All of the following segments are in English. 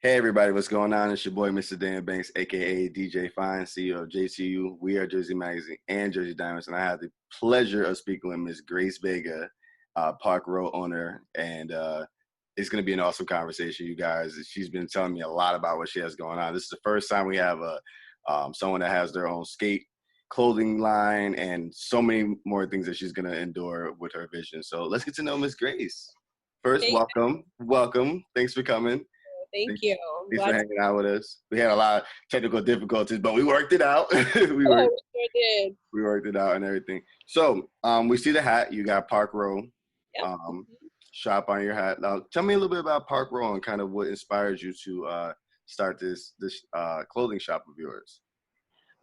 Hey everybody, what's going on? It's your boy Mr. Dan Banks, aka DJ Fine, CEO of JCU. We are Jersey Magazine and Jersey Diamonds, and I had the pleasure of speaking with Miss Grace Vega, Park Row owner, and it's going to be an awesome conversation, you guys. She's been telling me a lot about what she has going on. This is the first time we have someone that has their own skate clothing line and so many more things that she's going to endure with her vision. So let's get to know Miss Grace. First, Thank, welcome. Thanks for coming. thank you. I'm Thanks for glad hanging out with us. We had a lot of technical difficulties, but we worked it out. we sure did. We worked it out and everything. So we see the hat. You got Park Row Yep. shop on your hat. Now, tell me a little bit about Park Row and kind of what inspired you to start this clothing shop of yours.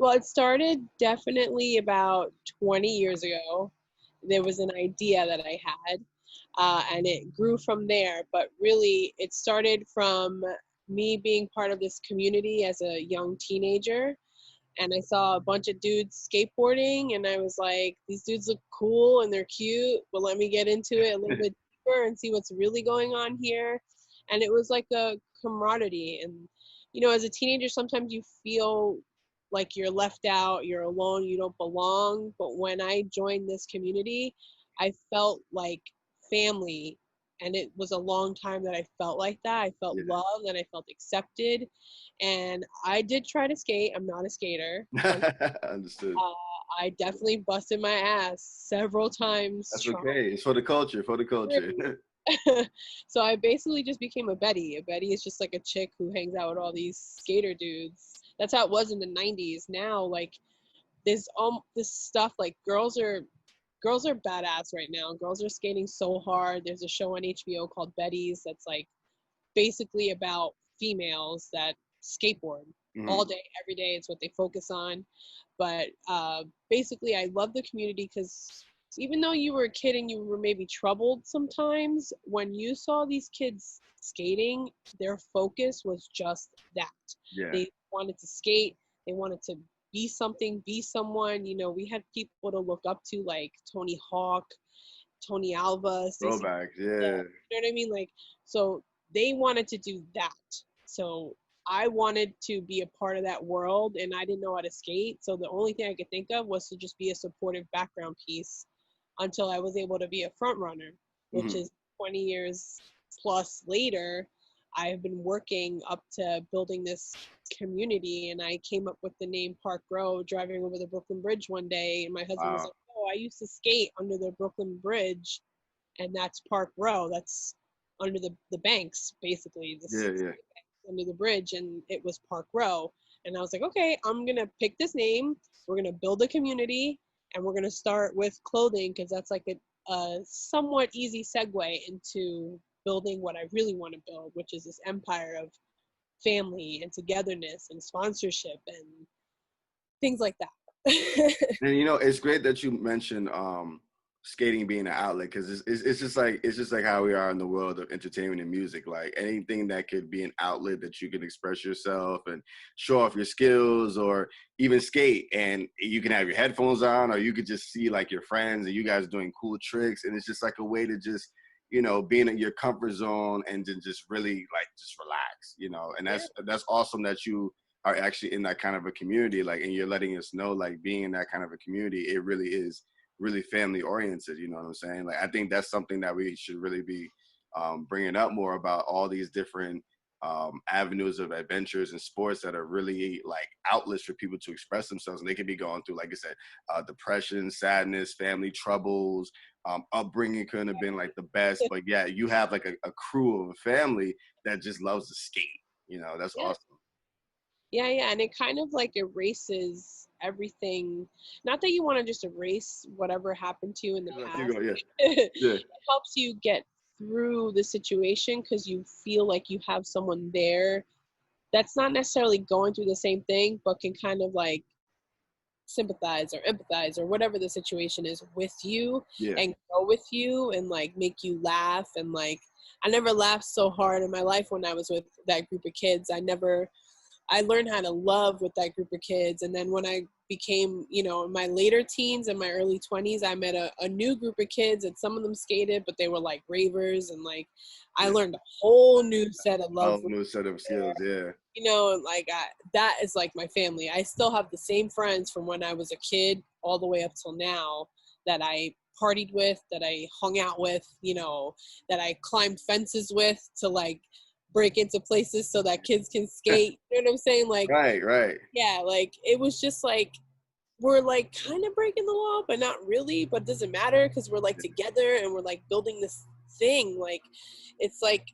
Well, it started definitely about 20 years ago. There was an idea that I had, and it grew from there. But really, it started from me being part of this community as a young teenager. And I saw a bunch of dudes skateboarding, and I was like, these dudes look cool and they're cute, but let me get into it a little bit deeper and see what's really going on here. And it was like a camaraderie. And, you know, as a teenager, sometimes you feel like you're left out, you're alone, you don't belong. But when I joined this community, I felt like family. And it was a long time that I felt like that. I felt loved and I felt accepted. And I did try to skate. I'm not a skater. Understood. I definitely busted my ass several times. That's okay. It's for the culture. For the culture. So I basically just became a Betty. A Betty is just like a chick who hangs out with all these skater dudes. That's how it was in the 90s. Now, like, there's this stuff, like, girls are badass right now. Girls are skating so hard. There's a show on HBO called Betties that's like basically about females that skateboard all day, every day. It's what they focus on. But basically, I love the community because even though you were a kid and you were maybe troubled sometimes, when you saw these kids skating, their focus was just that. Yeah. They wanted to skate. They wanted to be something, be someone. You know, we had people to look up to like Tony Hawk, Tony Alva, Throwback, yeah. You know what I mean? Like, so they wanted to do that. So I wanted to be a part of that world, and I didn't know how to skate. So the only thing I could think of was to just be a supportive background piece until I was able to be a front runner, which is 20 years plus later. I've been working up to building this community, and I came up with the name Park Row driving over the Brooklyn Bridge one day, and my husband was like, oh, I used to skate under the Brooklyn Bridge, and that's Park Row. That's under the banks, basically. Banks under the bridge, and it was Park Row. And I was like, okay, I'm going to pick this name. We're going to build a community, and we're going to start with clothing because that's like a somewhat easy segue into building what I really want to build, which is this empire of family and togetherness and sponsorship and things like that. And you know, it's great that you mentioned skating being an outlet because it's just like how we are in the world of entertainment and music. Like anything that could be an outlet that you can express yourself and show off your skills, or even skate, and you can have your headphones on, or you could just see like your friends and you guys doing cool tricks, and it's just like a way to just, you know, being in your comfort zone and to just really like just relax, you know. And that's awesome that you are actually in that kind of a community, like, and you're letting us know, like, being in that kind of a community, it really is really family oriented, you know what I'm saying? Like, I think that's something that we should really be bringing up more about, all these different avenues of adventures and sports that are really like outlets for people to express themselves. And they could be going through, like I said, depression, sadness, family troubles, upbringing couldn't have been like the best, but yeah, you have like a crew of a family that just loves to skate, you know. That's awesome. Yeah, and it kind of like erases everything. Not that you want to just erase whatever happened to you in the past. It helps you get through the situation because you feel like you have someone there that's not necessarily going through the same thing, but can kind of like sympathize or empathize or whatever the situation is with you and go with you and like make you laugh. And like, I never laughed so hard in my life when I was with that group of kids. I learned how to love with that group of kids. And then when I became, you know, in my later teens and my early 20s, I met a new group of kids, and some of them skated, but they were like ravers, and like I Yeah. learned a whole new set of love. Oh, new set of skills. Yeah. You know, like that is like my family. I still have the same friends from when I was a kid all the way up till now that I partied with, that I hung out with, you know, that I climbed fences with to like break into places so that kids can skate. You know what I'm saying? Like, Right. Right. yeah, like it was just like we're like kind of breaking the law, but not really. But it doesn't matter because we're like together and we're like building this thing. Like, it's like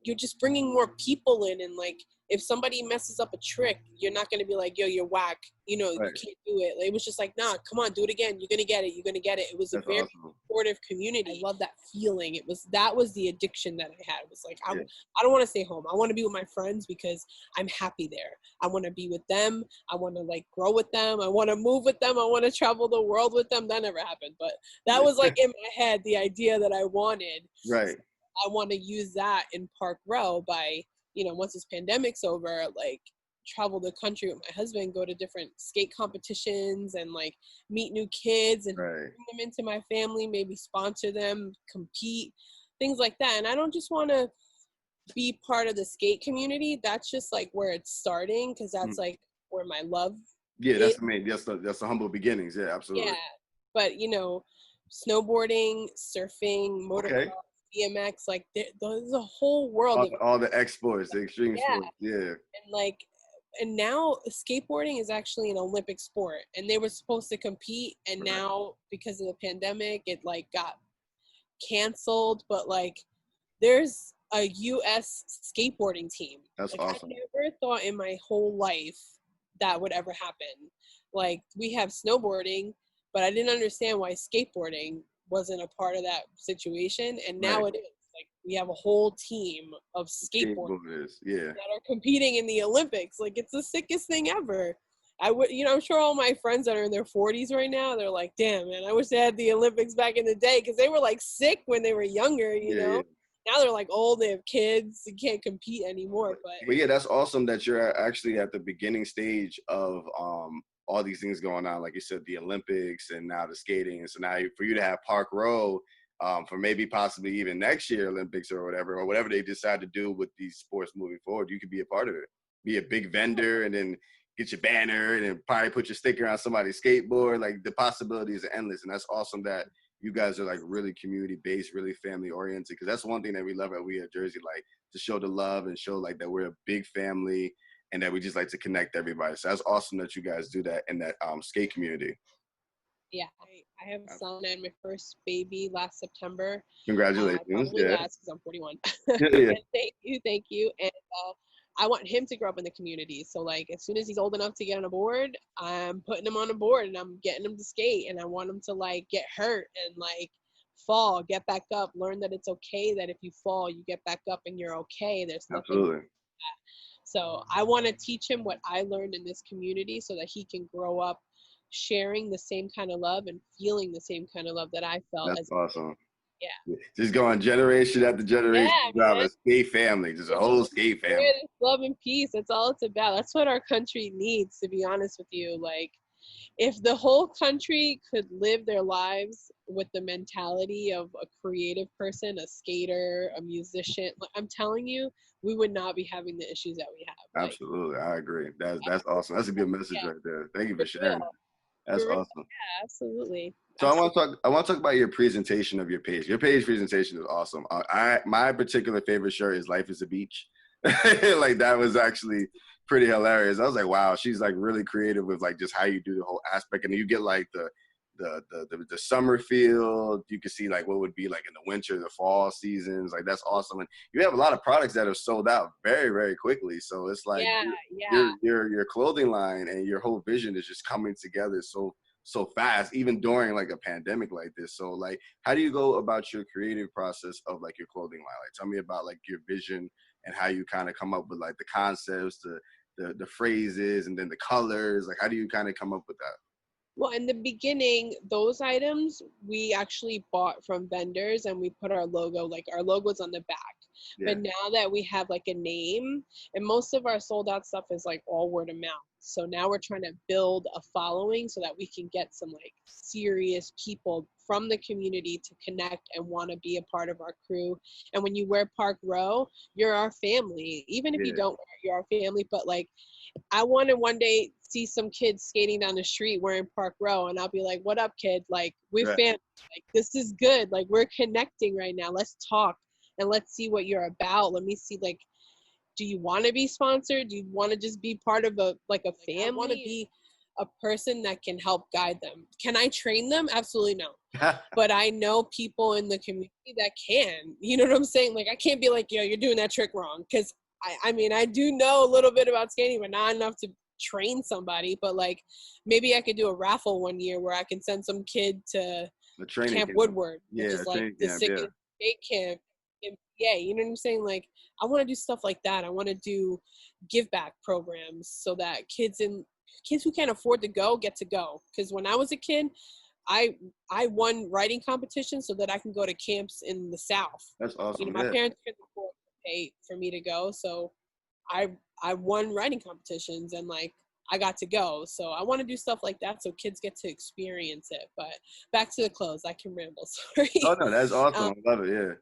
you're just bringing more people in, and like if somebody messes up a trick, you're not gonna be like, yo, you're whack. You know, you Right. can't do it. Like, it was just like, nah, come on, do it again. You're gonna get it. You're gonna get it. It was a That's very awesome. supportive community. I love that feeling. That was the addiction that I had. It was like Yeah. I don't want to stay home. I want to be with my friends because I'm happy there. I want to be with them. I want to like grow with them. I want to move with them. I want to travel the world with them. That never happened, but that was like in my head, the idea that I wanted. Right. I want to use that in Park Row by, you know, once this pandemic's over, like travel the country with my husband, go to different skate competitions and like meet new kids and Right. bring them into my family, maybe sponsor them, compete, things like that. And I don't just want to be part of the skate community. That's just like where it's starting, because that's like where my love Yeah, is. that's the main. That's the humble beginnings. Yeah, absolutely. Yeah. But, you know, snowboarding, surfing, motocross, Okay. BMX, like there's a whole world of, All the X sports, the extreme yeah. sports. Yeah. And like, and now skateboarding is actually an Olympic sport, and they were supposed to compete, and Right. now because of the pandemic, it like got canceled. But like, there's a U.S. skateboarding team. That's Like, awesome. I never thought in my whole life that would ever happen. Like, we have snowboarding, but I didn't understand why skateboarding wasn't a part of that situation, and now Right. it is. Like, we have a whole team of skateboarders Skateboarders. Yeah. that are competing in the Olympics. Like, it's the sickest thing ever. I would, you know, I'm sure all my friends that are in their 40s right now, they're like, damn, man, I wish they had the Olympics back in the day, because they were like sick when they were younger, you Yeah. know? Yeah. Now they're like old, they have kids, you can't compete anymore. But yeah, that's awesome that you're actually at the beginning stage of all these things going on. Like you said, the Olympics and now the skating. And so now for you to have Park Row for maybe possibly even next year Olympics or whatever they decide to do with these sports moving forward, you could be a part of it. Be a big vendor and then get your banner and then probably put your sticker on somebody's skateboard. Like the possibilities are endless. And that's awesome that you guys are like really community based, really family oriented. Cause that's one thing that we love at We at Jersey, like to show the love and show like that we're a big family and that we just like to connect everybody. So that's awesome that you guys do that in that skate community. Yeah, I have a son and my first baby last September. Congratulations. Probably Yeah. last because I'm 41. Yeah. Thank you. And I want him to grow up in the community. So like as soon as he's old enough to get on a board, I'm putting him on a board and I'm getting him to skate, and I want him to like get hurt and like fall, get back up, learn that it's okay, that if you fall, you get back up and you're okay. There's nothing. Absolutely. So I want to teach him what I learned in this community so that he can grow up sharing the same kind of love and feeling the same kind of love that I felt. That's awesome. Yeah. Just going generation after generation, Yeah, a skate family, just a whole skate family. It's love and peace. That's all it's about. That's what our country needs, to be honest with you. Like, if the whole country could live their lives with the mentality of a creative person, a skater, a musician, I'm telling you, we would not be having the issues that we have. Like, Absolutely. I agree. That's awesome. That's a good message right there. Thank you for sharing. That's awesome. Yeah, absolutely. So I want to talk about your presentation of your page. Your page presentation is awesome. My particular favorite shirt is "Life is a Beach." Like that was actually pretty hilarious. I was like, wow, she's like really creative with like just how you do the whole aspect, and you get like the summer feel. You can see like what would be like in the winter, the fall seasons. Like that's awesome, and you have a lot of products that are sold out very, very quickly. So it's like your clothing line and your whole vision is just coming together so fast, even during like a pandemic like this. So like, how do you go about your creative process of like your clothing line? Like, tell me about like your vision and how you kind of come up with like the concepts, the phrases, and then the colors. Like, how do you kind of come up with that? Well, in the beginning, those items we actually bought from vendors, and we put our logo, like our logo's on the back. Yeah. But now that we have like a name, and most of our sold out stuff is like all word of mouth. So now we're trying to build a following so that we can get some like serious people from the community to connect and want to be a part of our crew. And when you wear Park Row, you're our family. Even if you Yeah. don't wear it, you're our family. But like, I want to one day see some kids skating down the street wearing Park Row, and I'll be like, "What up, kid? Like, we're Right. family. Like, this is good. Like, we're connecting right now. Let's talk and let's see what you're about. Let me see, like, do you want to be sponsored? Do you want to just be part of a family? I want to be a person that can help guide them. Can I train them? Absolutely no. But I know people in the community that can. You know what I'm saying? Like, I can't be like, yo, you're doing that trick wrong. Because I mean, I do know a little bit about skating, but not enough to train somebody. But like, maybe I could do a raffle one year where I can send some kid to The training Camp camp. Woodward, which Yeah, is like training the camp. sickest skate camp in PA. You know what I'm saying? Like, I want to do stuff like that. I want to do give back programs so that kids who can't afford to go get to go. Because when I was a kid, I won writing competitions so that I can go to camps in the South. That's You know, awesome. my Yeah. parents couldn't afford to pay for me to go, so I won writing competitions and like I got to go. So I want to do stuff like that so kids get to experience it. But back to the clothes, I can ramble. Sorry. Oh no, that's awesome. Um, I love it.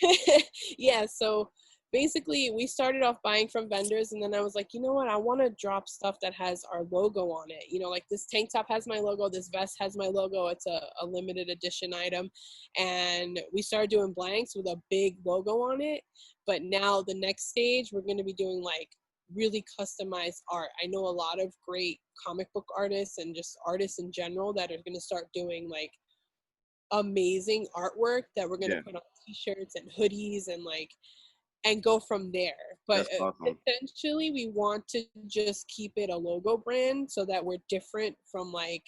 Yeah. yeah, so basically we started off buying from vendors, and then I was like, you know what, I want to drop stuff that has our logo on it. You know, like this tank top has my logo, this vest has my logo. It's a limited edition item. And we started doing blanks with a big logo on it. But now the next stage, we're going to be doing like really customized art. I know a lot of great comic book artists and just artists in general that are going to start doing like amazing artwork that we're going to Yeah. put on t-shirts and hoodies and like and go from there. But That's awesome. essentially we want to just keep it a logo brand so that we're different from like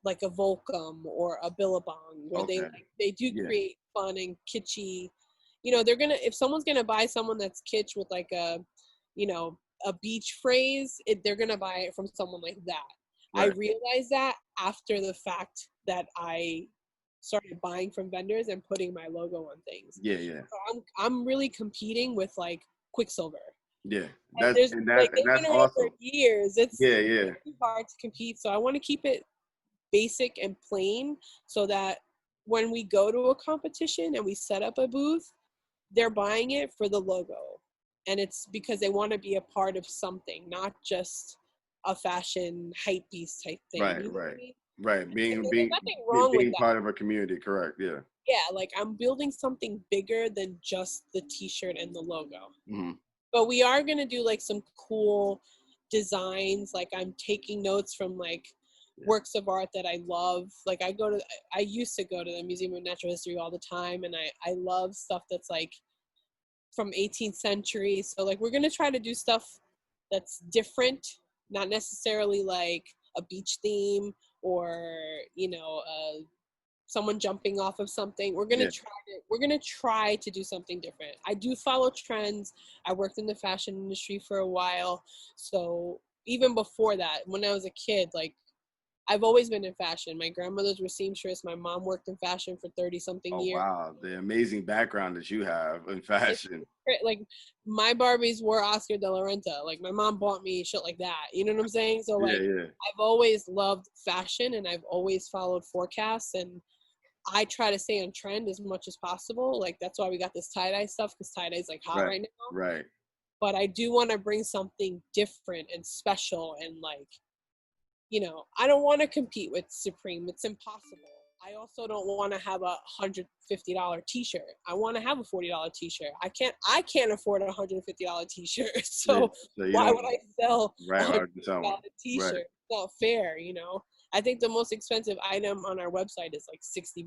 a Volcom or a Billabong, where Okay. they do Yeah. create fun and kitschy. You know, they're gonna, if someone's gonna buy someone that's kitsch with like a, you know, a beach phrase, they're gonna buy it from someone like that. I Right. realized that after the fact that I started buying from vendors and putting my logo on things. Yeah. Yeah. So I'm really competing with like Quicksilver. Yeah. And That's there's and like that and they've that's been around for awesome. years. It's Yeah. Yeah. really hard to compete. So I want to keep it basic and plain so that when we go to a competition and we set up a booth, they're buying it for the logo. And it's because they want to be a part of something, not just a fashion hype beast type thing. Right. You know what I Right. mean? Right. And Being there's being nothing wrong with being that. part of a community. Correct. Yeah. Yeah, like I'm building something bigger than just the t-shirt and the logo. Hmm. But we are going to do like some cool designs. Like I'm taking notes from like works of art that I love. Like I used to go to the Museum of Natural History all the time, and I love stuff that's like from 18th century. So like we're going to try to do stuff that's different, not necessarily like a beach theme or, you know, someone jumping off of something. We're Yeah. gonna try to do something different. I do follow trends. I worked in the fashion industry for a while. So even before that, when I was a kid, like I've always been in fashion. My grandmothers were seamstress. My mom worked in fashion for 30 something Oh years. wow, the amazing background that you have in fashion. Like my Barbies wore Oscar de la Renta. Like my mom bought me shit like that. You know what I'm saying? So Yeah. like Yeah. I've always loved fashion and I've always followed forecasts, and I try to stay on trend as much as possible. Like that's why we got this tie-dye stuff, because tie-dye is like hot Right. right now. Right. But I do want to bring something different and special, and like, you know, I don't want to compete with Supreme. It's impossible. I also don't want to have $150 t-shirt. I want to have a $40 t-shirt. I can't afford a $150 t-shirt. So Yeah. So you why don't would I sell a right $150 hard to someone. t-shirt? Right. It's not fair, you know. I think the most expensive item on our website is like $60.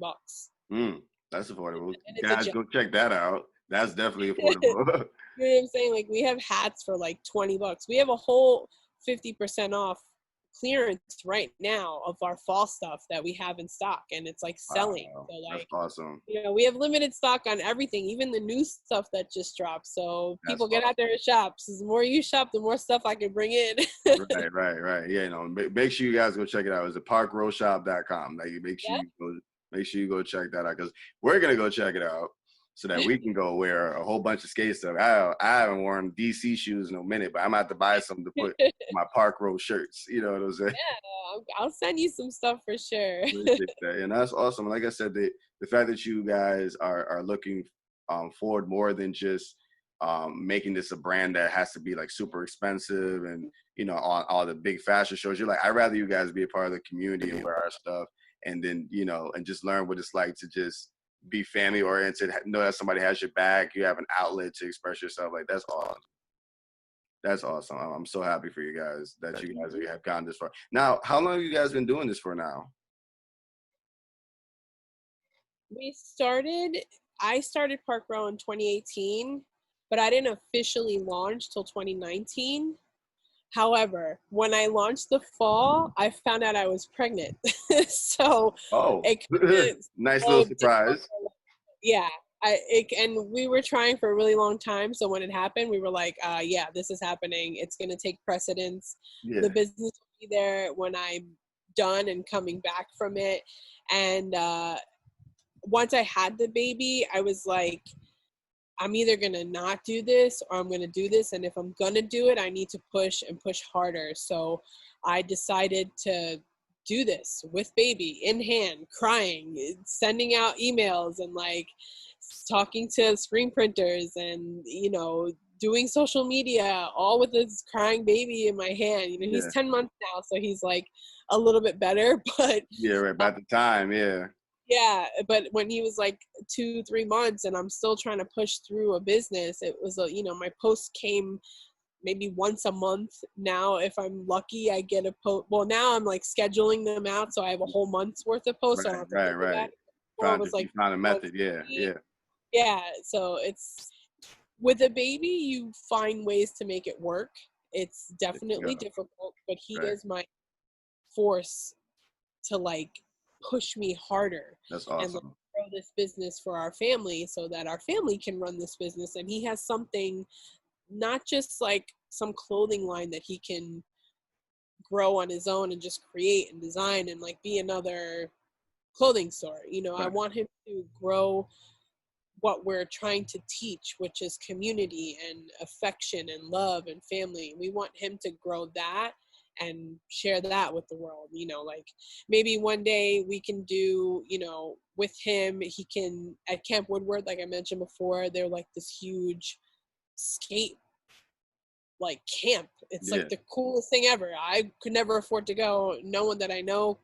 That's affordable. And it's a Guys, job. go check that out. That's definitely You affordable. know what I'm saying? Like we have hats for like $20. We have a whole 50% off clearance right now of our fall stuff that we have in stock, and it's like selling. Wow. So That's like, awesome. you know, we have limited stock on everything, even the new stuff that just dropped. So That's people get awesome. out there and shop. So the more you shop, the more stuff I can bring in. Right, right, right. Yeah, make sure you guys go check it out. It's at parkrowshop.com. Like, make sure Yeah. you go check that out because we're gonna go check it out. so that we can go wear a whole bunch of skate stuff. I haven't worn DC shoes in a minute, but I'm about to buy some to put my Park Row shirts. You know what I'm saying? Yeah, I'll send you some stuff for sure. Appreciate that. And that's awesome. Like I said, the fact that you guys are looking forward more than just making this a brand that has to be like super expensive and, you know, on all the big fashion shows. You're like, I'd rather you guys be a part of the community and wear our stuff and then, you know, and just learn what it's like to just be family oriented, know that somebody has your back, you have an outlet to express yourself. Like, that's awesome. That's awesome. I'm so happy for you guys that you guys have gone this far. Now, how long have you guys been doing this for now? I started Park Row in 2018, but I didn't officially launch till 2019. However, when I launched the fall, I found out I was pregnant. So Oh, it kind of nice little surprise. yeah. And we were trying for a really long time. So when it happened, we were like, yeah, this is happening. It's going to take precedence. Yeah. The business will be there when I'm done and coming back from it. And once I had the baby, I was like, I'm either going to not do this or I'm going to do this. And if I'm going to do it, I need to push and push harder. So I decided to do this with baby in hand, crying, sending out emails and like talking to screen printers and, you know, doing social media all with this crying baby in my hand. You know, he's 10 months now, so he's like a little bit better, but yeah, right. About the time, yeah. Yeah, but when he was like 2-3 months and I'm still trying to push through a business, it was, you know, my posts came maybe once a month. Now, if I'm lucky, I get a post. Well, now I'm like scheduling them out, so I have a whole month's worth of posts. So I don't have to think about it. Before it was like found a method, yeah. Yeah, so it's with a baby, you find ways to make it work. It's definitely difficult, but he is my force to like push me harder. That's awesome. And like, grow this business for our family so that our family can run this business. And he has something, not just like some clothing line that he can grow on his own and just create and design and like be another clothing store. You know, I want him to grow what we're trying to teach, which is community and affection and love and family. We want him to grow that and share that with the world. You know, like maybe one day we can do, you know, with him, he can, at Camp Woodward, like I mentioned before, they're like this huge skate like camp. It's like the coolest thing ever. I could never afford to go. No one that I know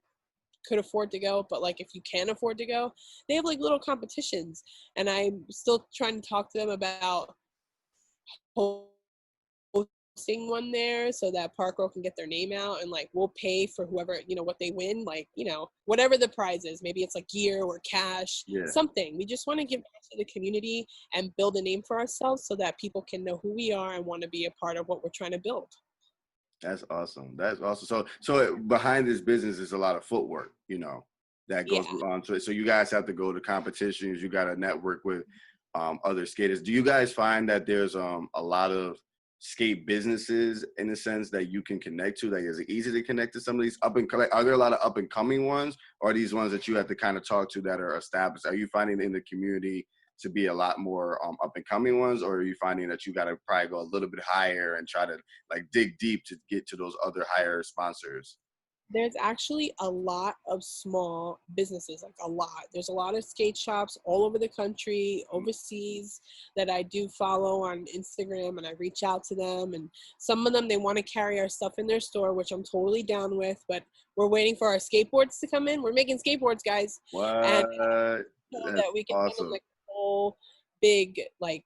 could afford to go, but like if you can afford to go, they have like little competitions, and I'm still trying to talk to them about hosting one there so that Park Row can get their name out, and like we'll pay for whoever, you know, what they win, like, you know, whatever the prize is. Maybe it's like gear or cash, something. We just want to give back to the community and build a name for ourselves so that people can know who we are and want to be a part of what we're trying to build. That's awesome. That's awesome. So behind this business is a lot of footwork, you know, that goes on to it. So you guys have to go to competitions. You got to network with other skaters. Do you guys find that there's a lot of skate businesses in the sense that you can connect to? Like, is it easy to connect to some of these are there a lot of up and coming ones, or are these ones that you have to kind of talk to that are established? Are you finding in the community to be a lot more up and coming ones, or are you finding that you got to probably go a little bit higher and try to like dig deep to get to those other higher sponsors? There's actually a lot of small businesses, like a lot. There's a lot of skate shops all over the country, overseas, that I do follow on Instagram, and I reach out to them. And some of them, they want to carry our stuff in their store, which I'm totally down with, but we're waiting for our skateboards to come in. We're making skateboards, guys. What? And so that we can have like a whole big like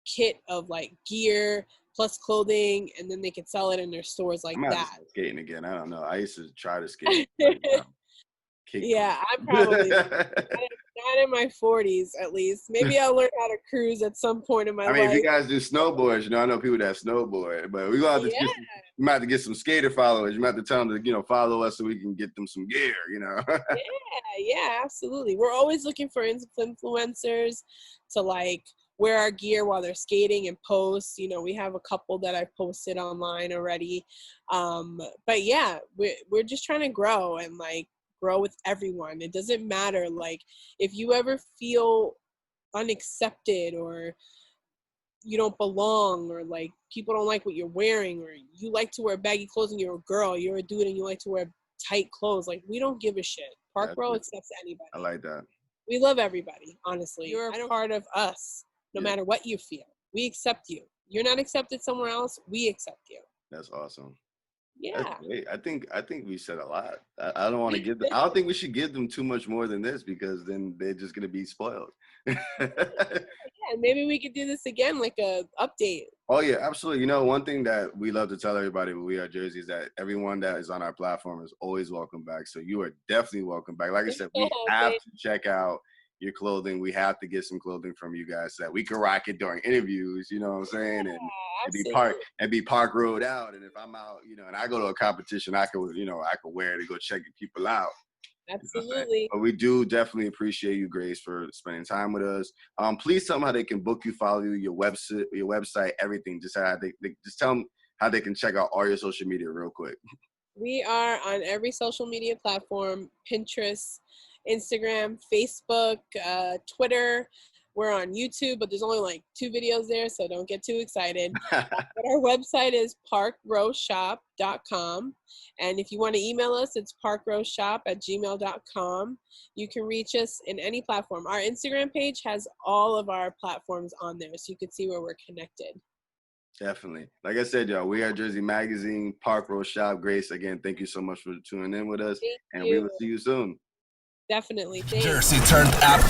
kit of like gear plus clothing, and then they can sell it in their stores like that. Skating again. I don't know. I used to try to skate. Yeah, I'm probably not in my 40s at least. Maybe I'll learn how to cruise at some point in my life. I mean, if you guys do snowboards, you know, I know people that snowboard, but we gonna have to you might have to get some skater followers. You might have to tell them to, you know, follow us so we can get them some gear, you know. Yeah, absolutely. We're always looking for influencers to like wear our gear while they're skating and post. You know, we have a couple that I've posted online already. But yeah, we're just trying to grow and like grow with everyone. It doesn't matter. Like if you ever feel unaccepted, or you don't belong, or like people don't like what you're wearing, or you like to wear baggy clothes and you're a girl, you're a dude and you like to wear tight clothes. Like, we don't give a shit. Park Row accepts anybody. I like that. We love everybody, honestly. You're a part of us, no matter what you feel. We accept you. You're not accepted somewhere else, we accept you. That's awesome. Yeah. That's great. I think we said a lot. I don't want to give them, I don't think we should give them too much more than this, because then they're just gonna be spoiled. Yeah, maybe we could do this again, like a update. Oh yeah, absolutely. You know, one thing that we love to tell everybody when We Are Jersey is that everyone that is on our platform is always welcome back. So you are definitely welcome back. Like I said, we have to check out your clothing. We have to get some clothing from you guys so that we can rock it during interviews. You know what I'm saying? And be Park Road out. And if I'm out, you know, and I go to a competition, I could wear it to go check people out. Absolutely. You know, but we do definitely appreciate you, Grace, for spending time with us. Please tell them how they can book you, follow you, your website, everything. Just just tell them how they can check out all your social media real quick. We are on every social media platform: Pinterest, Instagram, Facebook, Twitter. We're on YouTube, but there's only like 2 videos there, so don't get too excited. But our website is parkrowshop.com. And if you want to email us, it's parkrowshop@gmail.com. You can reach us in any platform. Our Instagram page has all of our platforms on there, so you can see where we're connected. Definitely. Like I said, y'all, We Are Jersey Magazine, Park Row Shop. Grace, again, thank you so much for tuning in with us. Thank and you. We will see you soon. Definitely. Jersey turned app